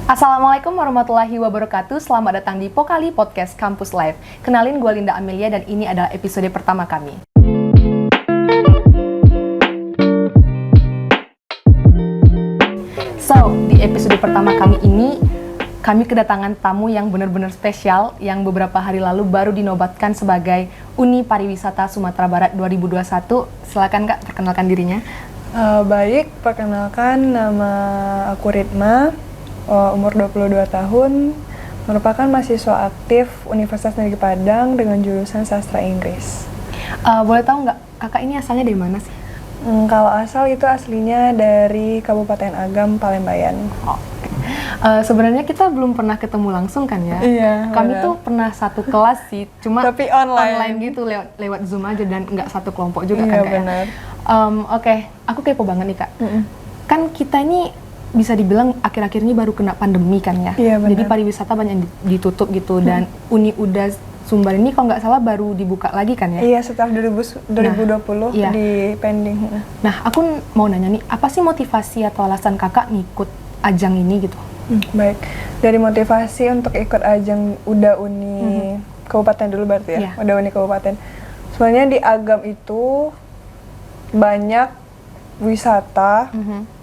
Assalamualaikum warahmatullahi wabarakatuh. Selamat datang di Pokali Podcast Campus Live. Kenalin, gue Linda Amelia dan ini adalah episode pertama kami. So, di episode pertama kami ini, kami kedatangan tamu yang benar-benar spesial yang beberapa hari lalu baru dinobatkan sebagai Uni Pariwisata Sumatera Barat 2021. Silakan Kak, perkenalkan dirinya. Baik, perkenalkan nama aku Ritma, umur 22 tahun, merupakan mahasiswa aktif Universitas Negeri Padang dengan jurusan Sastra Inggris. Boleh tahu nggak, Kakak ini asalnya dari mana sih? Kalau asal itu aslinya dari Kabupaten Agam, Palembayan. Sebenarnya kita belum pernah ketemu langsung kan ya? Iya, kami benar. tuh pernah satu kelas sih, cuma Tapi online gitu lewat Zoom aja dan nggak satu kelompok juga iya, kan Kak? benar. Oke, aku kepo banget nih Kak. Kan kita ini bisa dibilang akhir-akhir ini baru kena pandemi kan ya? Iya, benar. Jadi pariwisata banyak yang ditutup gitu dan Uni UDA Sumbar ini kalau nggak salah baru dibuka lagi kan ya? Iya, setelah 2020 iya. di pending. Nah, aku mau nanya nih, apa sih motivasi atau alasan Kakak ngikut ajang ini gitu? Baik, dari motivasi untuk ikut ajang UDA Uni Kabupaten dulu berarti ya? Iya. UDA Uni Kabupaten. Sebenarnya di Agam itu banyak wisata,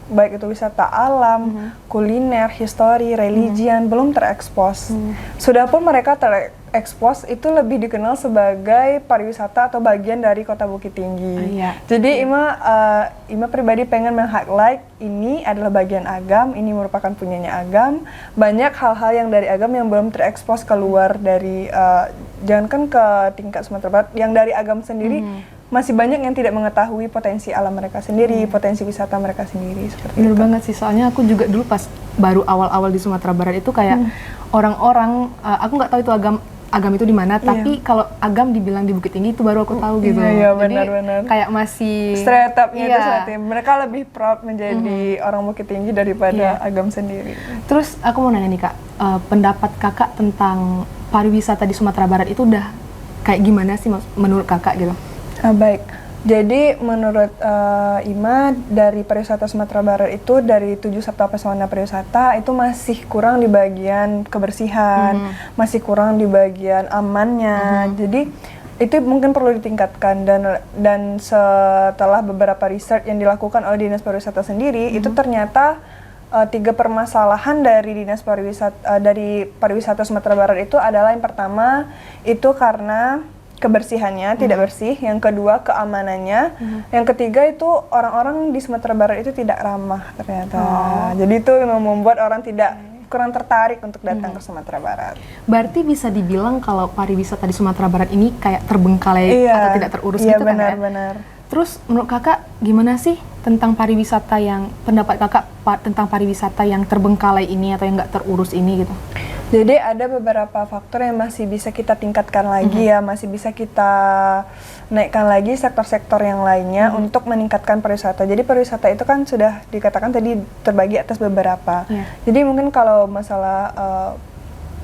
baik itu wisata alam, kuliner, histori, religian, belum terekspos. Sudah pun mereka terekspos, itu lebih dikenal sebagai pariwisata atau bagian dari Kota Bukit Tinggi. Iya. Jadi Ima pribadi pengen meng-highlight ini adalah bagian Agam, ini merupakan punyanya Agam. Banyak hal-hal yang dari Agam yang belum terekspos keluar dari, jangankan ke tingkat Sumatera Barat, yang dari Agam sendiri, masih banyak yang tidak mengetahui potensi alam mereka sendiri, potensi wisata mereka sendiri, seperti Bener itu. banget sih, soalnya aku juga dulu pas baru awal-awal di Sumatera Barat itu kayak orang-orang, aku nggak tahu itu agam itu di mana, tapi kalau agam dibilang di Bukit Tinggi itu baru aku tahu gitu. Iya, Jadi benar-benar. kayak masih Stereotipnya itu iya. seperti mereka lebih proud menjadi orang Bukit Tinggi daripada Agam sendiri. Terus aku mau nanya nih Kak, pendapat Kakak tentang pariwisata di Sumatera Barat itu udah kayak gimana sih menurut Kakak gitu? Baik, jadi menurut Ima dari pariwisata Sumatera Barat itu dari 7 sektor pesona pariwisata itu masih kurang di bagian kebersihan, masih kurang di bagian amannya. Jadi itu mungkin perlu ditingkatkan dan setelah beberapa riset yang dilakukan oleh Dinas Pariwisata sendiri itu ternyata 3 permasalahan dari Dinas Pariwisata dari pariwisata Sumatera Barat itu adalah yang pertama itu karena kebersihannya tidak bersih, yang kedua keamanannya, yang ketiga itu orang-orang di Sumatera Barat itu tidak ramah ternyata. Jadi itu yang membuat orang kurang tertarik untuk datang ke Sumatera Barat. Berarti bisa dibilang kalau pariwisata di Sumatera Barat ini kayak terbengkalai atau tidak terurus gitu kan ya? Benar. Terus menurut Kakak gimana sih tentang pariwisata pendapat Kakak tentang pariwisata yang terbengkalai ini atau yang nggak terurus ini gitu? Jadi ada beberapa faktor yang masih bisa kita tingkatkan lagi ya, masih bisa kita naikkan lagi sektor-sektor yang lainnya untuk meningkatkan pariwisata. Jadi pariwisata itu kan sudah dikatakan tadi terbagi atas beberapa. Jadi mungkin kalau masalah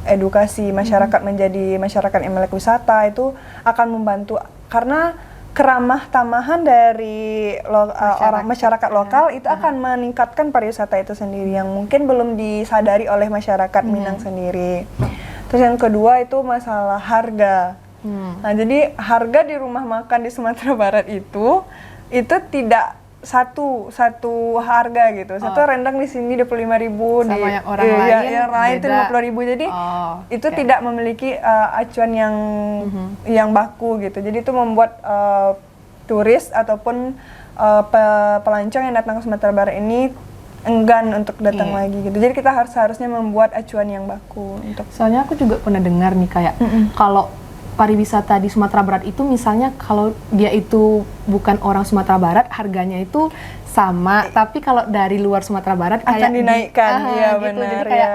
edukasi masyarakat menjadi masyarakat yang melek wisata itu akan membantu karena keramah tamahan dari masyarakat lokal itu akan meningkatkan pariwisata itu sendiri yang mungkin belum disadari oleh masyarakat Minang sendiri. Terus yang kedua itu masalah harga. Nah, jadi harga di rumah makan di Sumatera Barat itu tidak satu harga gitu. Satu rendang di sini 25.000 sama yang orang lain yang lain itu 50.000. Jadi itu tidak memiliki acuan yang baku gitu. Jadi itu membuat turis ataupun pelancong yang datang ke Sumatera Barat ini enggan untuk datang lagi gitu. Jadi kita harusnya membuat acuan yang baku untuk. Soalnya aku juga pernah dengar nih kayak kalau pariwisata di Sumatera Barat itu misalnya kalau dia itu bukan orang Sumatera Barat harganya itu sama, tapi kalau dari luar Sumatera Barat kayak akan dinaikkan, iya gitu. benar. Jadi kayak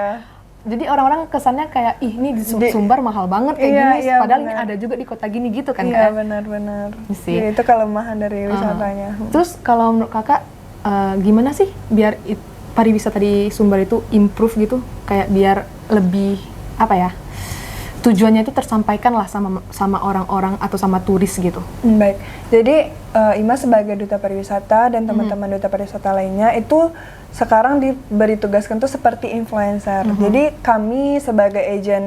jadi orang-orang kesannya kayak ih ini di Sumbar mahal banget kayak gini, padahal ini ada juga di kota gini gitu kan? Iya benar-benar. Jadi itu kelemahan dari wisatanya. Terus kalau menurut Kakak gimana sih biar pariwisata di Sumbar itu improve gitu, kayak biar lebih apa ya? tujuannya itu tersampaikan lah sama orang-orang atau sama turis gitu. Baik, jadi Ima sebagai duta pariwisata dan teman-teman duta pariwisata lainnya itu sekarang diberi tugaskan tuh seperti influencer. Jadi kami sebagai agen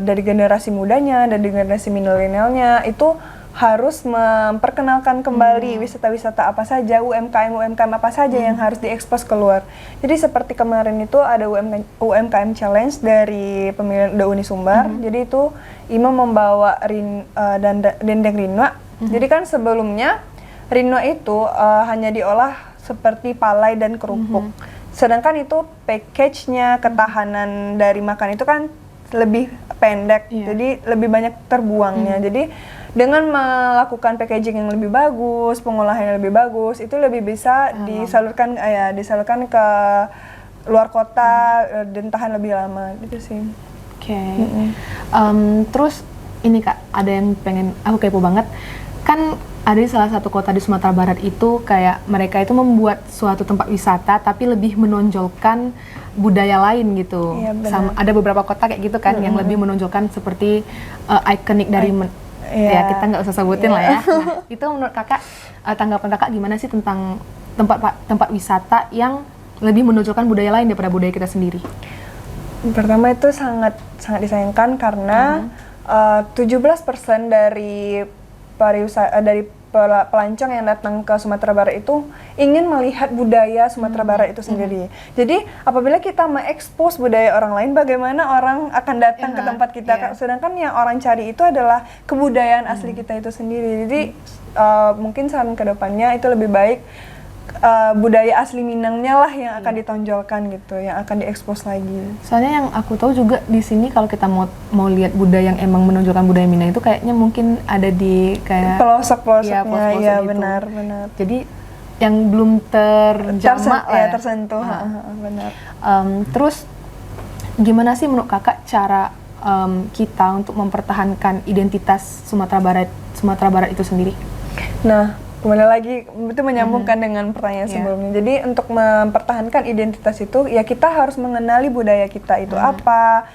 dari generasi mudanya dan generasi milenialnya itu harus memperkenalkan kembali wisata-wisata apa saja, UMKM apa saja yang harus diekspos keluar. Jadi seperti kemarin itu ada UMKM Challenge dari pemilihan Uni Sumbar. Jadi itu Ima membawa dendeng rinwa. Jadi kan sebelumnya rinwa itu hanya diolah seperti palai dan kerupuk. Sedangkan itu package-nya, ketahanan dari makan itu kan lebih pendek, jadi lebih banyak terbuangnya. Jadi dengan melakukan packaging yang lebih bagus, pengolahan yang lebih bagus, itu lebih bisa disalurkan ke luar kota dan tahan lebih lama, gitu sih. Oke. Terus ini Kak, ada yang pengen aku kepo banget. Kan ada di salah satu kota di Sumatera Barat itu kayak mereka itu membuat suatu tempat wisata tapi lebih menonjolkan budaya lain gitu. Iya, sama ada beberapa kota kayak gitu kan yang lebih menonjolkan seperti ikonik dari ya kita nggak usah sebutin lah ya. Nah, itu menurut Kakak tanggapan Kakak gimana sih tentang tempat wisata yang lebih menonjolkan budaya lain daripada budaya kita sendiri? Pertama itu sangat disayangkan karena 17% dari pelancong yang datang ke Sumatera Barat itu ingin melihat budaya Sumatera Barat itu sendiri. Jadi apabila kita mengekspos budaya orang lain, bagaimana orang akan datang ke tempat kita? Sedangkan yang orang cari itu adalah kebudayaan asli kita itu sendiri. Jadi mungkin saran kedepannya itu lebih baik budaya asli Minangnya lah yang akan ditonjolkan gitu, yang akan diekspos lagi. Soalnya yang aku tahu juga di sini kalau kita mau lihat budaya yang emang menonjolkan budaya Minang itu kayaknya mungkin ada di kayak pelosok-pelosoknya, iya benar. Jadi yang belum tersentuh. Benar. Terus gimana sih menurut Kakak cara kita untuk mempertahankan identitas Sumatera Barat itu sendiri? Nah, kembali lagi itu menyambungkan dengan pertanyaan sebelumnya. Jadi untuk mempertahankan identitas itu ya kita harus mengenali budaya kita itu apa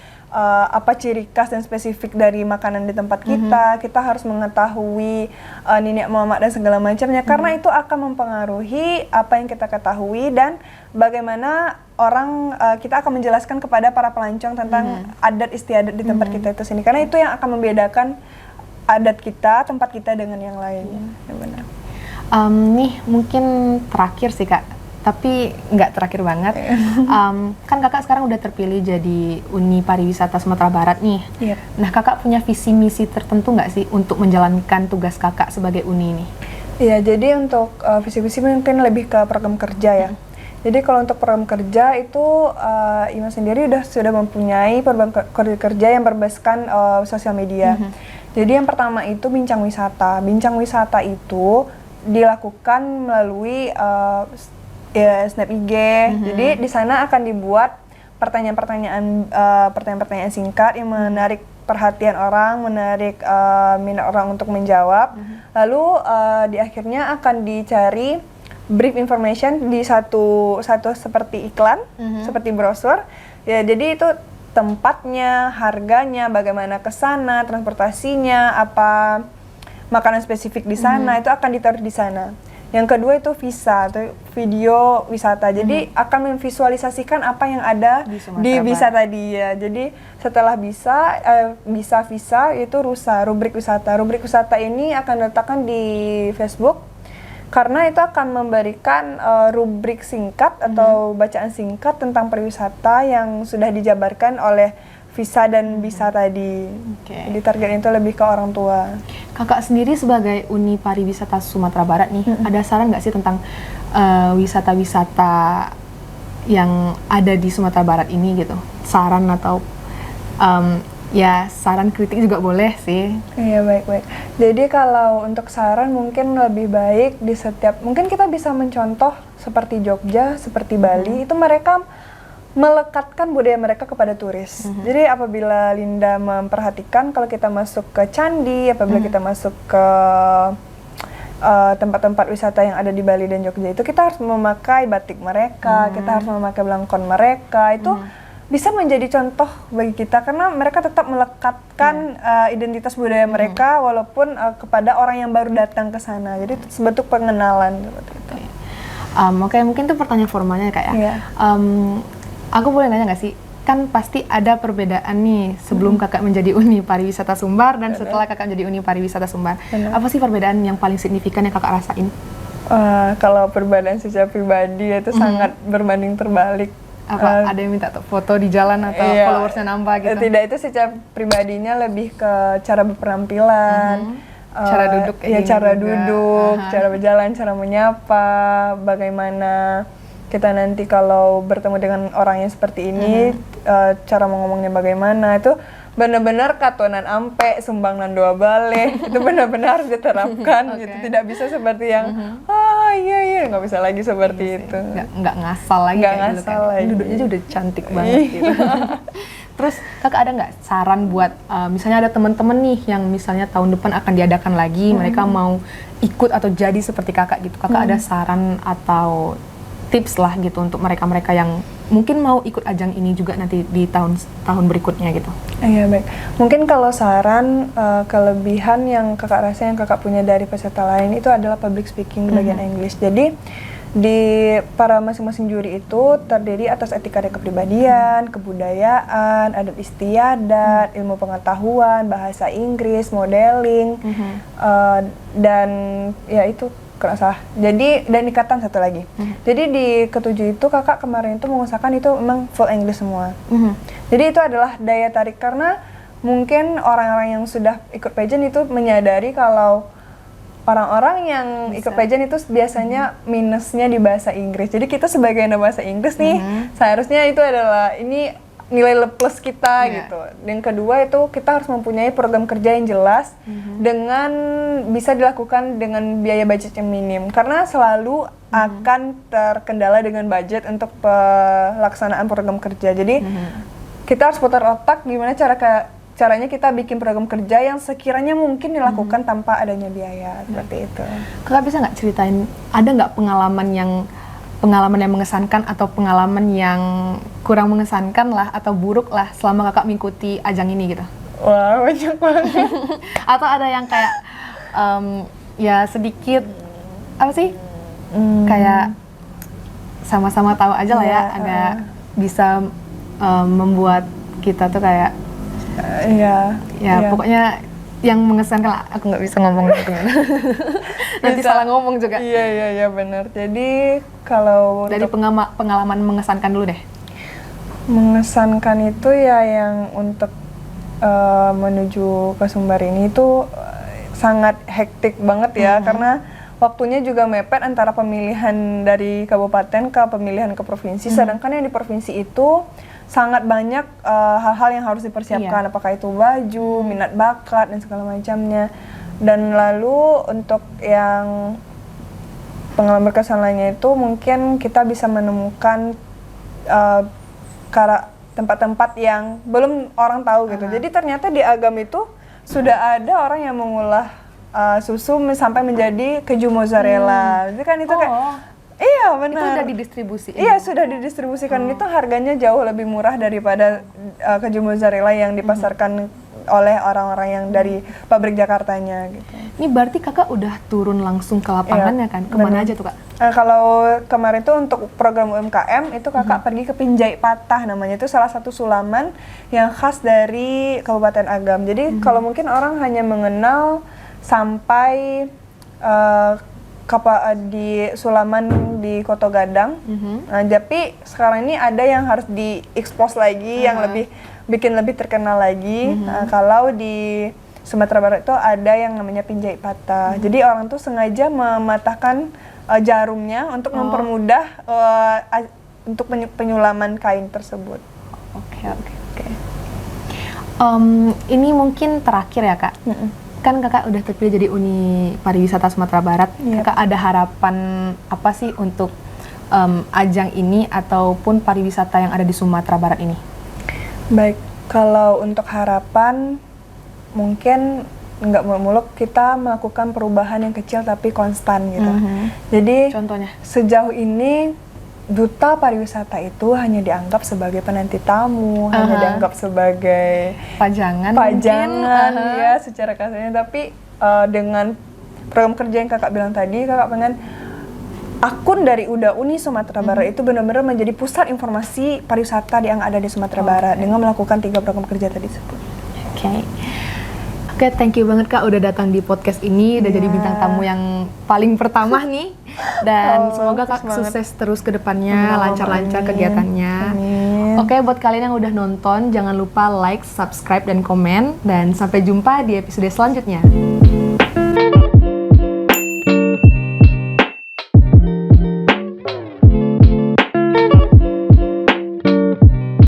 ciri khas dan spesifik dari makanan di tempat kita. Kita harus mengetahui nenek mamak dan segala macamnya karena itu akan mempengaruhi apa yang kita ketahui dan bagaimana kita akan menjelaskan kepada para pelancong tentang adat istiadat di tempat kita itu sendiri. Karena itu yang akan membedakan adat kita, tempat kita dengan yang lain. Ya benar. Nih mungkin terakhir sih Kak, tapi nggak terakhir banget. Kan Kakak sekarang udah terpilih jadi Uni Pariwisata Sumatera Barat nih. Nah Kakak punya visi misi tertentu nggak sih untuk menjalankan tugas Kakak sebagai Uni ini? Iya, jadi untuk visi-visi mungkin lebih ke program kerja ya. Jadi kalau untuk program kerja itu Ima sendiri sudah mempunyai program kerja yang berbasiskan sosial media. Jadi yang pertama itu Bincang Wisata. Bincang Wisata itu dilakukan melalui Snap IG. Jadi di sana akan dibuat pertanyaan-pertanyaan singkat yang menarik perhatian orang, menarik minat orang untuk menjawab. Lalu di akhirnya akan dicari brief information di satu seperti iklan, seperti brosur. Ya, jadi itu tempatnya, harganya, bagaimana ke sana, transportasinya, apa makanan spesifik di sana, itu akan ditaruh di sana. Yang kedua itu visa, atau video wisata. Jadi akan memvisualisasikan apa yang ada di visa tadi ya. Jadi setelah visa itu rubrik wisata. Rubrik wisata ini akan diletakkan di Facebook karena itu akan memberikan rubrik singkat atau bacaan singkat tentang pariwisata yang sudah dijabarkan oleh visa dan bisa tadi. Jadi targetnya itu lebih ke orang tua. Kakak sendiri sebagai Uni Pariwisata Sumatera Barat nih, ada saran nggak sih tentang wisata-wisata yang ada di Sumatera Barat ini gitu? Saran atau ya saran kritik juga boleh sih. Iya, baik-baik. Jadi kalau untuk saran mungkin lebih baik mungkin kita bisa mencontoh seperti Jogja, seperti Bali, itu mereka melekatkan budaya mereka kepada turis. Jadi apabila Linda memperhatikan kalau kita masuk ke candi, apabila kita masuk ke tempat-tempat wisata yang ada di Bali dan Jogja itu kita harus memakai batik mereka, kita harus memakai belangkon mereka. Itu bisa menjadi contoh bagi kita karena mereka tetap melekatkan identitas budaya mereka walaupun kepada orang yang baru datang ke sana. Jadi itu sebentuk pengenalan seperti itu. Oke, mungkin itu pertanyaan formalnya Kak ya. Iya. Aku boleh nanya nggak sih? Kan pasti ada perbedaan nih sebelum Kakak menjadi Uni Pariwisata Sumbar dan setelah Kakak menjadi Uni Pariwisata Sumbar. Apa sih perbedaan yang paling signifikan yang Kakak rasain? Kalau perbedaan secara pribadi itu sangat berbanding terbalik. Apa ada yang minta foto di jalan atau followersnya nambah gitu? Tidak, itu secara pribadinya lebih ke cara berpenampilan, cara duduk, cara duduk, cara berjalan, cara menyapa, bagaimana kita nanti kalau bertemu dengan orang yang seperti ini, cara ngomongnya bagaimana, itu benar-benar katonan ampe, sumbangnan dua bale, itu benar-benar harus diterapkan gitu, tidak bisa seperti yang iya nggak bisa lagi seperti itu, nggak ngasal lagi, nggak ngasal lagi, duduknya aja udah cantik banget gitu. Terus Kakak ada nggak saran buat misalnya ada teman-teman nih yang misalnya tahun depan akan diadakan lagi, mereka mau ikut atau jadi seperti Kakak gitu, Kakak ada saran atau tips lah gitu untuk mereka-mereka yang mungkin mau ikut ajang ini juga nanti di tahun berikutnya gitu? Iya, baik. Mungkin kalau saran, kelebihan yang Kakak rasa yang Kakak punya dari peserta lain itu adalah public speaking di bagian English. Jadi di para masing-masing juri itu terdiri atas etika dan kepribadian, kebudayaan, adat istiadat, ilmu pengetahuan, bahasa Inggris, modeling, dan ya itu kurang salah. Jadi dan ikatan satu lagi. Jadi di ketujuh itu Kakak kemarin itu mengusahakan itu memang full English semua. Jadi itu adalah daya tarik karena mungkin orang-orang yang sudah ikut pageant itu menyadari kalau orang-orang yang ikut pageant itu biasanya minusnya di bahasa Inggris. Jadi kita sebagai anak bahasa Inggris nih, seharusnya itu adalah ini nilai plus kita gitu. Yang kedua itu kita harus mempunyai program kerja yang jelas dengan bisa dilakukan dengan biaya budget yang minim. Karena selalu akan terkendala dengan budget untuk pelaksanaan program kerja. Jadi kita harus putar otak gimana caranya kita bikin program kerja yang sekiranya mungkin dilakukan tanpa adanya biaya seperti itu. Kakak bisa nggak ceritain, ada nggak pengalaman yang mengesankan atau pengalaman yang kurang mengesankan lah atau buruk lah selama Kakak mengikuti ajang ini gitu? Wah, banyak banget. Atau ada yang kayak ya sedikit apa sih? Kayak sama-sama tahu aja lah ya, ada bisa membuat kita tuh kayak pokoknya yang mengesankan lah, aku nggak bisa ngomong gimana. Nanti salah ngomong juga. Iya benar. Jadi kalau dari pengalaman mengesankan dulu deh. Mengesankan itu ya yang untuk menuju ke Sumbar ini itu sangat hektik banget ya, karena waktunya juga mepet antara pemilihan dari kabupaten ke pemilihan ke provinsi, sedangkan yang di provinsi itu sangat banyak hal-hal yang harus dipersiapkan, apakah itu baju, minat bakat, dan segala macamnya. Dan lalu untuk yang pengalaman berkesan lainnya itu mungkin kita bisa menemukan tempat-tempat yang belum orang tahu gitu. Jadi ternyata di Agam itu sudah ada orang yang mengolah susu sampai menjadi keju mozzarella. Jadi kan itu kayak iya benar. Itu udah didistribusikan. Iya sudah didistribusikan. Itu harganya jauh lebih murah daripada keju mozzarella yang dipasarkan oleh orang-orang yang dari pabrik Jakartanya gitu. Ini berarti Kakak udah turun langsung ke lapangannya kan? Kemana aja tuh Kak? Kalau kemarin tuh untuk program UMKM itu Kakak pergi ke Pinjai Patah namanya. Itu salah satu sulaman yang khas dari Kabupaten Agam. Jadi kalau mungkin orang hanya mengenal sampai di sulaman di Koto Gadang, tapi sekarang ini ada yang harus diekspos lagi, yang bikin lebih terkenal lagi. Kalau di Sumatera Barat itu ada yang namanya Pinjai Patah. Jadi orang tuh sengaja mematahkan jarumnya untuk mempermudah untuk penyulaman kain tersebut. Oke. Ini mungkin terakhir ya Kak. Kan Kakak udah terpilih jadi Uni Pariwisata Sumatera Barat. Kakak ada harapan apa sih untuk ajang ini ataupun pariwisata yang ada di Sumatera Barat ini? Baik, kalau untuk harapan mungkin nggak muluk-muluk, kita melakukan perubahan yang kecil tapi konstan gitu. Jadi contohnya? Sejauh ini duta pariwisata itu hanya dianggap sebagai penanti tamu, hanya dianggap sebagai Pajangan mungkin. ya secara kasarnya. Tapi dengan program kerja yang kakak bilang tadi, kakak pengen akun dari UDA Uni Sumatera Barat itu benar-benar menjadi pusat informasi pariwisata yang ada di Sumatera Barat dengan melakukan 3 program kerja tadi tersebut. Oke, thank you banget Kak udah datang di podcast ini, udah jadi bintang tamu yang paling pertama nih. Dan semoga Kak sukses terus ke depannya, lancar-lancar kegiatannya. Amin. Oke, buat kalian yang udah nonton, jangan lupa like, subscribe, dan komen. Dan sampai jumpa di episode selanjutnya.